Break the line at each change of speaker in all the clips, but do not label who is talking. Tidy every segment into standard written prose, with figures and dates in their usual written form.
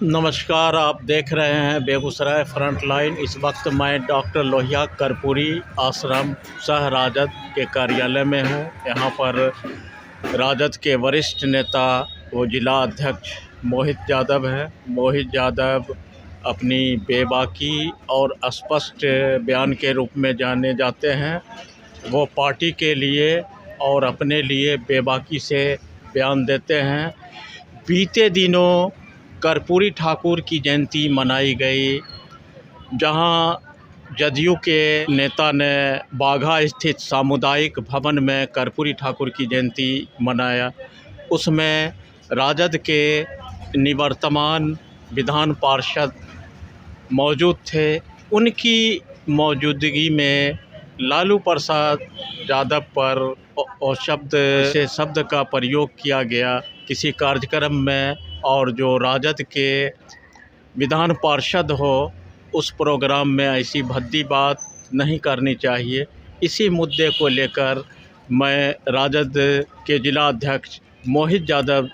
नमस्कार, आप देख रहे हैं बेगूसराय फ्रंट लाइन। इस वक्त मैं डॉक्टर लोहिया कर्पूरी आश्रम सह राजद के कार्यालय में हूं। यहां पर राजद के वरिष्ठ नेता व जिला अध्यक्ष मोहित यादव हैं। मोहित यादव अपनी बेबाकी और स्पष्ट बयान के रूप में जाने जाते हैं। वो पार्टी के लिए और अपने लिए बेबाकी से बयान देते हैं। बीते दिनों कर्पूरी ठाकुर की जयंती मनाई गई, जहां जदयू के नेता ने बाघा स्थित सामुदायिक भवन में कर्पूरी ठाकुर की जयंती मनाया। उसमें राजद के निवर्तमान विधान पार्षद मौजूद थे। उनकी मौजूदगी में लालू प्रसाद यादव पर शब्द का प्रयोग किया गया किसी कार्यक्रम में, और जो राजद के विधान पार्षद हो उस प्रोग्राम में ऐसी भद्दी बात नहीं करनी चाहिए। इसी मुद्दे को लेकर मैं राजद के जिला अध्यक्ष मोहित यादव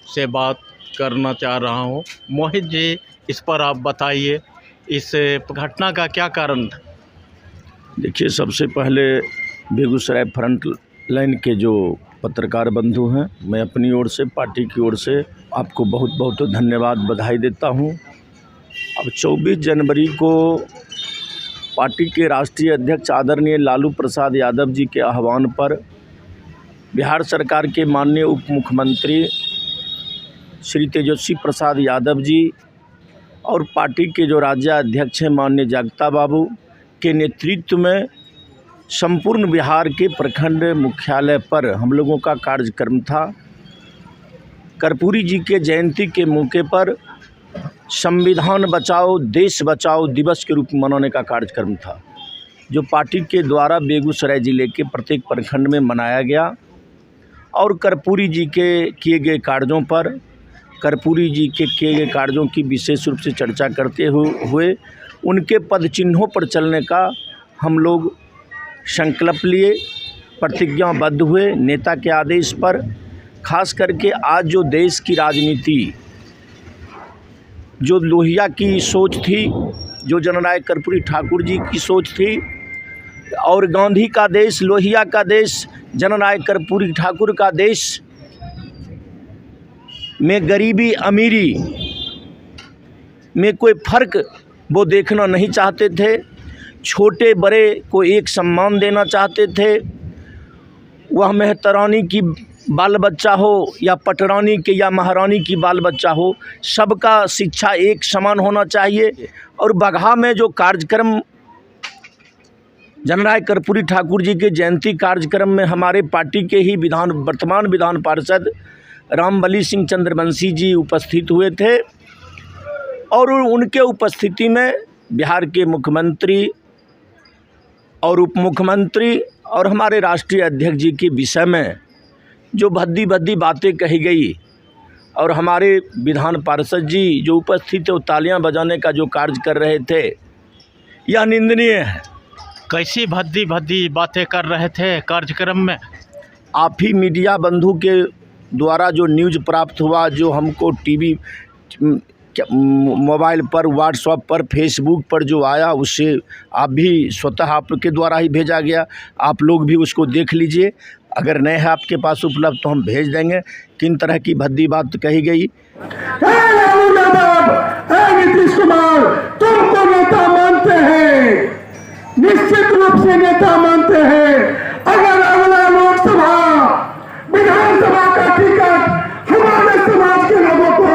से बात करना चाह रहा हूं। मोहित जी, इस पर आप बताइए, इस घटना का क्या कारण था?
देखिए, सबसे पहले बेगूसराय फ्रंट लाइन के जो पत्रकार बंधु हैं, मैं अपनी ओर से, पार्टी की ओर से आपको बहुत बहुत धन्यवाद, बधाई देता हूं। अब 24 जनवरी को पार्टी के राष्ट्रीय अध्यक्ष आदरणीय लालू प्रसाद यादव जी के आह्वान पर बिहार सरकार के माननीय उप मुख्यमंत्री श्री तेजस्वी प्रसाद यादव जी और पार्टी के जो राज्य अध्यक्ष हैं माननीय जगता बाबू के नेतृत्व में संपूर्ण बिहार के प्रखंड मुख्यालय पर हम लोगों का कार्यक्रम था। कर्पूरी जी के जयंती के मौके पर संविधान बचाओ देश बचाओ दिवस के रूप में मनाने का कार्यक्रम था, जो पार्टी के द्वारा बेगूसराय ज़िले के प्रत्येक प्रखंड में मनाया गया। और कर्पूरी जी के किए गए कार्यों पर, कर्पूरी जी के किए गए कार्यों की विशेष रूप से चर्चा करते हुए उनके पद चिन्हों पर चलने का हम लोग संकल्प लिए, प्रतिज्ञाबद्ध हुए नेता के आदेश पर। खास करके आज जो देश की राजनीति, जो लोहिया की सोच थी, जो जननायक कर्पूरी ठाकुर जी की सोच थी, और गांधी का देश, लोहिया का देश, जननायक कर्पूरी ठाकुर का देश में गरीबी अमीरी में कोई फर्क वो देखना नहीं चाहते थे। छोटे बड़े को एक सम्मान देना चाहते थे। वह मेहतरानी की बाल बच्चा हो या पटरानी के या महारानी की बाल बच्चा हो, सबका शिक्षा एक समान होना चाहिए। और बगहा में जो कार्यक्रम जननायक कर्पूरी ठाकुर जी के जयंती कार्यक्रम में हमारे पार्टी के ही वर्तमान विधान पार्षद रामबली सिंह चंद्रवंशी जी उपस्थित हुए थे, और उनके उपस्थिति में बिहार के मुख्यमंत्री और उप मुख्यमंत्री और हमारे राष्ट्रीय अध्यक्ष जी के विषय में जो भद्दी भद्दी बातें कही गई, और हमारे विधान पार्षद जी जो उपस्थित थे वो तालियां बजाने का जो कार्य कर रहे थे, यह निंदनीय है।
कैसी भद्दी भद्दी बातें कर रहे थे कार्यक्रम में?
आप ही मीडिया बंधु के द्वारा जो न्यूज़ प्राप्त हुआ, जो हमको टीवी, मोबाइल पर, व्हाट्सएप पर, फेसबुक पर जो आया, उससे आप भी स्वतः आपके द्वारा ही भेजा गया। आप लोग भी उसको देख लीजिए। अगर नहीं है आपके पास उपलब्ध तो हम भेज देंगे। किन तरह की भद्दी बात कही गई।
नीतीश कुमार, तुमको नेता मानते हैं, निश्चित रूप से नेता मानते हैं। अगर अगला लोकसभा विधानसभा का टिकट हमारे समाज के लोगों को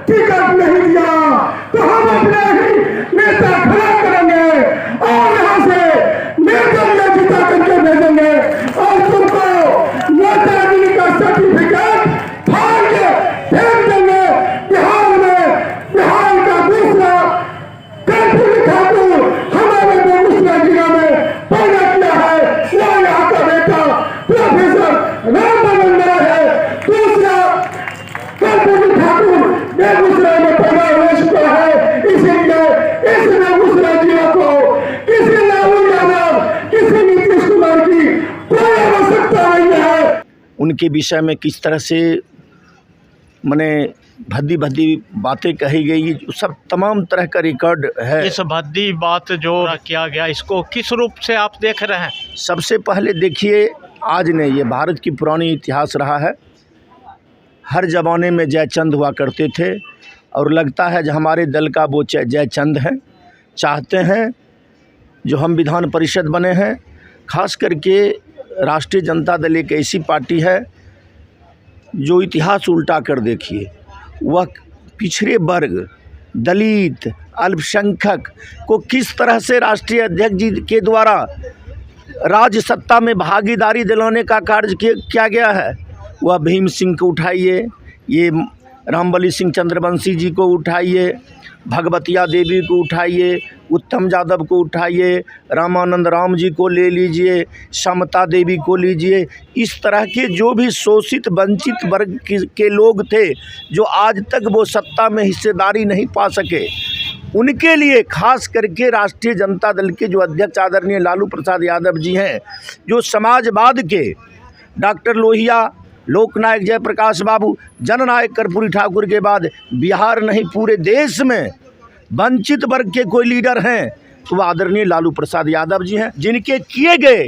टिकट नहीं दिया तो हम अपने ही नेता खड़ा करेंगे और यहाँ से नेता जिता करके भेजेंगे, और तुमको नेतागिरी का सर्टिफिकेट फाड़ के भेज देंगे। बिहार में बिहार का दूसरा कर्पूरी ठाकुर हमारे बेगूसराय जिला में पैदा किया है। वो यहाँ का बेटा प्रोफेसर रामबली है। दूसरा कर्पूरी ठाकुर बेगूसराय में पैदा हो चुका है। इसीलिए इस बेगूसराय जिला को किसी लालू यादव, किसी नीतीश कुमार की कोई आवश्यकता नहीं है।
उनके विषय में किस तरह से मैंने भद्दी भद्दी बातें कही गई, सब तमाम तरह का रिकॉर्ड है।
इस भद्दी बात जो किया गया, इसको किस रूप से आप देख रहे हैं?
सबसे पहले देखिए, आज नहीं, ये भारत की पुरानी इतिहास रहा है। हर ज़माने में जयचंद हुआ करते थे और लगता है जो हमारे दल का वो जयचंद हैं, चाहते हैं जो हम विधान परिषद बने हैं। खास करके राष्ट्रीय जनता दल एक ऐसी पार्टी है जो इतिहास उल्टा कर देखिए, वह पिछड़े वर्ग, दलित, अल्पसंख्यक को किस तरह से राष्ट्रीय अध्यक्ष जी के द्वारा राज्य सत्ता में भागीदारी दिलाने का कार्य किया गया है। वह भीम सिंह को उठाइए, ये रामबली सिंह चंद्रवंशी जी को उठाइए, भगवतिया देवी को उठाइए, उत्तम यादव को उठाइए, रामानंद राम जी को ले लीजिए, समता देवी को लीजिए। इस तरह के जो भी शोषित वंचित वर्ग के लोग थे जो आज तक वो सत्ता में हिस्सेदारी नहीं पा सके, उनके लिए खास करके राष्ट्रीय जनता दल के जो अध्यक्ष आदरणीय लालू प्रसाद यादव जी हैं, जो समाजवाद के डॉक्टर लोहिया, लोकनायक जयप्रकाश बाबू, जननायक कर्पूरी ठाकुर के बाद बिहार नहीं पूरे देश में वंचित वर्ग के कोई लीडर हैं तो वह आदरणीय लालू प्रसाद यादव जी हैं, जिनके किए गए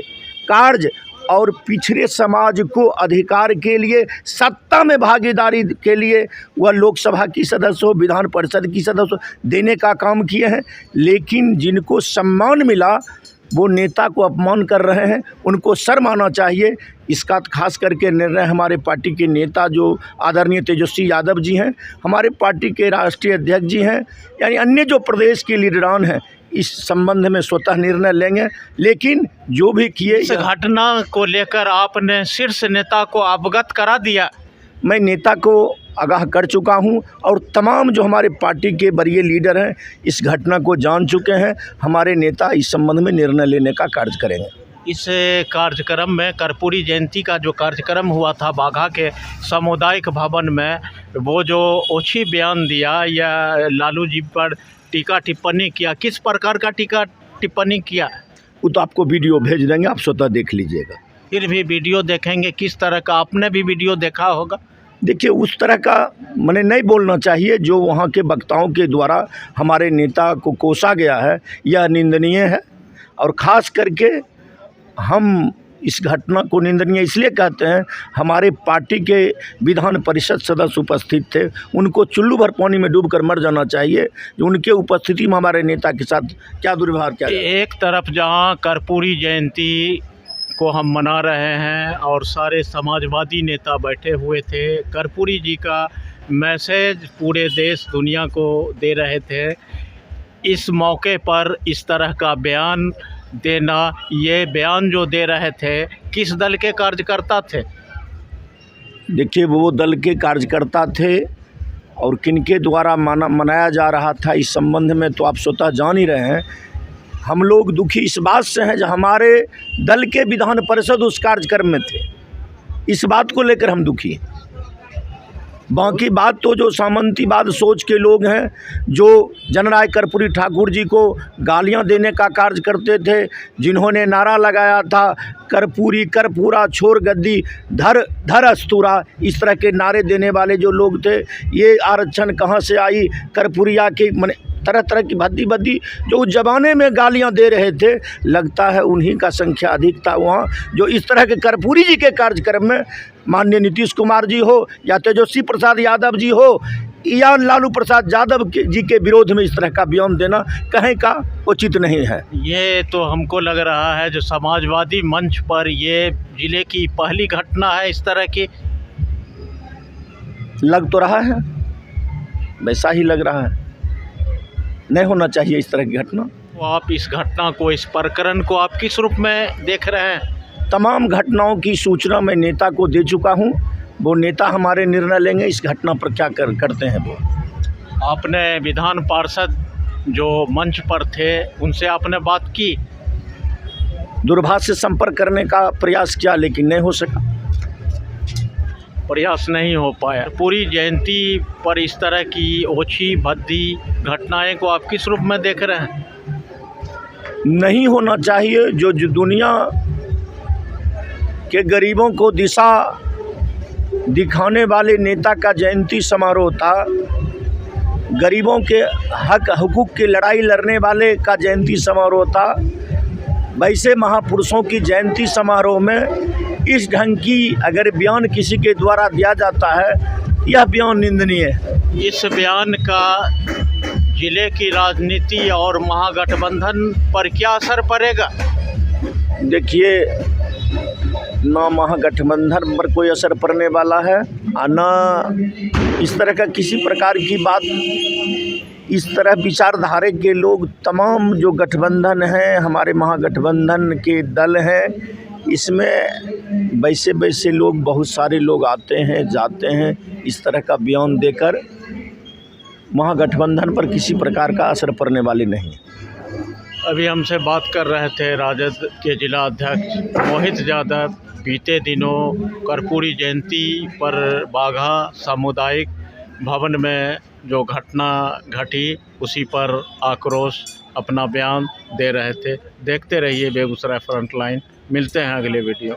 कार्य और पिछड़े समाज को अधिकार के लिए, सत्ता में भागीदारी के लिए वह लोकसभा की सदस्य हो, विधान परिषद की सदस्य हो, देने का काम किए हैं। लेकिन जिनको सम्मान मिला वो नेता को अपमान कर रहे हैं, उनको शर्म आना चाहिए। इसका खास करके निर्णय हमारे पार्टी के नेता जो आदरणीय तेजस्वी यादव जी हैं, हमारे पार्टी के राष्ट्रीय अध्यक्ष जी हैं, यानी अन्य जो प्रदेश के लीडरान हैं, इस संबंध में स्वतः निर्णय लेंगे। लेकिन जो भी किए,
इस घटना को लेकर आपने शीर्ष नेता को अवगत करा दिया?
मैं नेता को आगाह कर चुका हूं और तमाम जो हमारे पार्टी के वरीय लीडर हैं इस घटना को जान चुके हैं। हमारे नेता इस संबंध में निर्णय लेने का कार्य करेंगे।
इस कार्यक्रम में कर्पूरी जयंती का जो कार्यक्रम हुआ था बाघा के सामुदायिक भवन में, वो जो ओछी बयान दिया या लालू जी पर टीका टिप्पणी किया, किस प्रकार का टीका टिप्पणी किया?
वो तो आपको वीडियो भेज देंगे, आप स्वतः देख लीजिएगा।
फिर भी वीडियो देखेंगे, किस तरह का? आपने भी वीडियो देखा होगा।
देखिए, उस तरह का मैंने नहीं बोलना चाहिए जो वहाँ के वक्ताओं के द्वारा हमारे नेता को कोसा गया है, यह निंदनीय है। और ख़ास करके हम इस घटना को निंदनीय इसलिए कहते हैं, हमारे पार्टी के विधान परिषद सदस्य उपस्थित थे, उनको चुल्लू भर पानी में डूबकर मर जाना चाहिए जो उनके उपस्थिति में हमारे नेता के साथ क्या दुर्व्यवहार किया।
एक तरफ जहां कर्पूरी जयंती को हम मना रहे हैं और सारे समाजवादी नेता बैठे हुए थे, कर्पूरी जी का मैसेज पूरे देश दुनिया को दे रहे थे, इस मौके पर इस तरह का बयान देना, ये बयान जो दे रहे थे, किस दल के कार्यकर्ता थे?
देखिए, वो दल के कार्यकर्ता थे और किनके द्वारा मनाया जा रहा था इस संबंध में तो आप स्वतः जान ही रहे हैं। हम लोग दुखी इस बात से हैं जो हमारे दल के विधान परिषद उस कार्यक्रम में थे, इस बात को लेकर हम दुखी हैं। बाकी बात तो जो सामंतीवाद सोच के लोग हैं, जो जननायक कर्पूरी ठाकुर जी को गालियां देने का कार्य करते थे, जिन्होंने नारा लगाया था कर्पूरी कर्पूरा छोड़ गद्दी धर धर अस्तूरा, इस तरह के नारे देने वाले जो लोग थे, ये आरक्षण कहाँ से आई, कर्पूरिया के मने तरह तरह की भद्दी भद्दी जो उस ज़माने में गालियां दे रहे थे, लगता है उन्हीं का संख्या अधिक था वहाँ, जो इस तरह के कर्पूरी जी के कार्यक्रम में माननीय नीतीश कुमार जी हो या तेजस्वी प्रसाद यादव जी हो या लालू प्रसाद यादव जी के विरोध में इस तरह का बयान देना कहीं का उचित नहीं है।
ये तो हमको लग रहा है जो समाजवादी मंच पर ये जिले की पहली घटना है इस तरह की।
लग तो रहा है, वैसा ही लग रहा है, नहीं होना चाहिए इस तरह की घटना।
तो आप इस घटना को, इस प्रकरण को आप किस रूप में देख रहे हैं?
तमाम घटनाओं की सूचना मैं नेता को दे चुका हूं, वो नेता हमारे निर्णय लेंगे इस घटना पर क्या करते हैं। वो
आपने विधान पार्षद जो मंच पर थे उनसे आपने बात की?
दूरभाष से संपर्क करने का प्रयास किया लेकिन नहीं हो सका,
प्रयास नहीं हो पाया। पूरी जयंती पर इस तरह की ओछी भद्दी घटनाएं को आप किस रूप में देख रहे हैं?
नहीं होना चाहिए। जो दुनिया के गरीबों को दिशा दिखाने वाले नेता का जयंती समारोह था, गरीबों के हक हुकूक की लड़ाई लड़ने वाले का जयंती समारोह था। वैसे महापुरुषों की जयंती समारोह में इस ढंग की अगर बयान किसी के द्वारा दिया जाता है, यह बयान निंदनीय है।
इस बयान का जिले की राजनीति और महागठबंधन पर क्या असर पड़ेगा?
देखिए, ना महागठबंधन पर कोई असर पड़ने वाला है और ना इस तरह का किसी प्रकार की बात। इस तरह विचारधारा के लोग तमाम जो गठबंधन हैं, हमारे महागठबंधन के दल हैं, इसमें वैसे वैसे लोग बहुत सारे लोग आते हैं जाते हैं। इस तरह का बयान देकर महागठबंधन पर किसी प्रकार का असर पड़ने वाली नहीं।
अभी हमसे बात कर रहे थे राजद के जिला अध्यक्ष मोहित यादव। बीते दिनों कर्पूरी जयंती पर बाघा सामुदायिक भवन में जो घटना घटी, उसी पर आक्रोश अपना बयान दे रहे थे। देखते रहिए बेगूसराय फ्रंटलाइन। मिलते हैं अगले वीडियो।